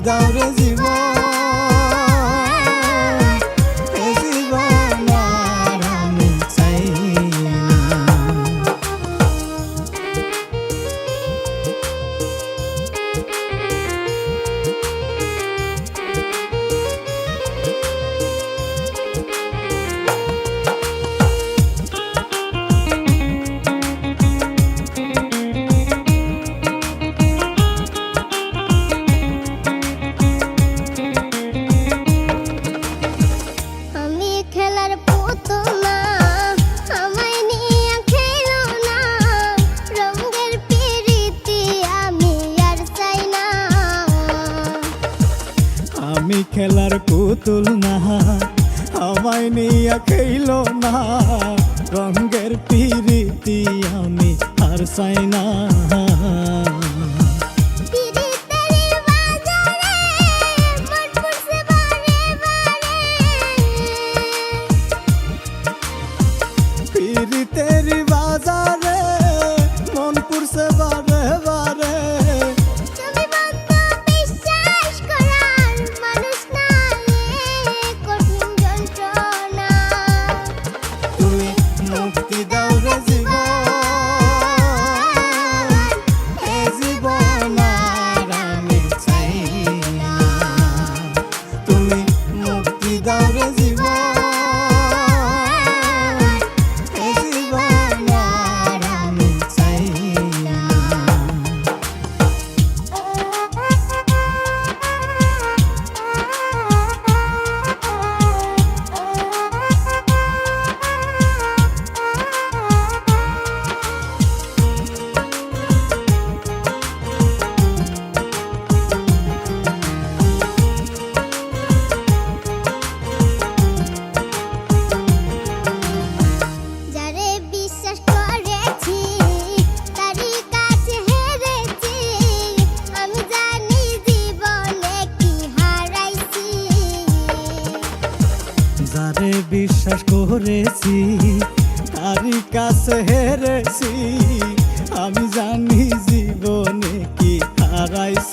দাও রে জীবন, এ জীবন আর আমি চাই না। আমি খেলার পুতুল না, আমায় নিয়ে খেলো না, রঙের পিরিতি আমি আর চাই না। পিরিতের বাজারে মন পুরছে বারে বারে, মুক্তি দাও রে জীবন, এ জীবন আর আমি চাই না। তুমি মুক্তি দাও রে জীবন, এ জীবন আর আমি চাই না। যারে বিশ্বাস করেছি তারই কাছে হেরেছি, আমি জানি জীবনে কি হারাইছি।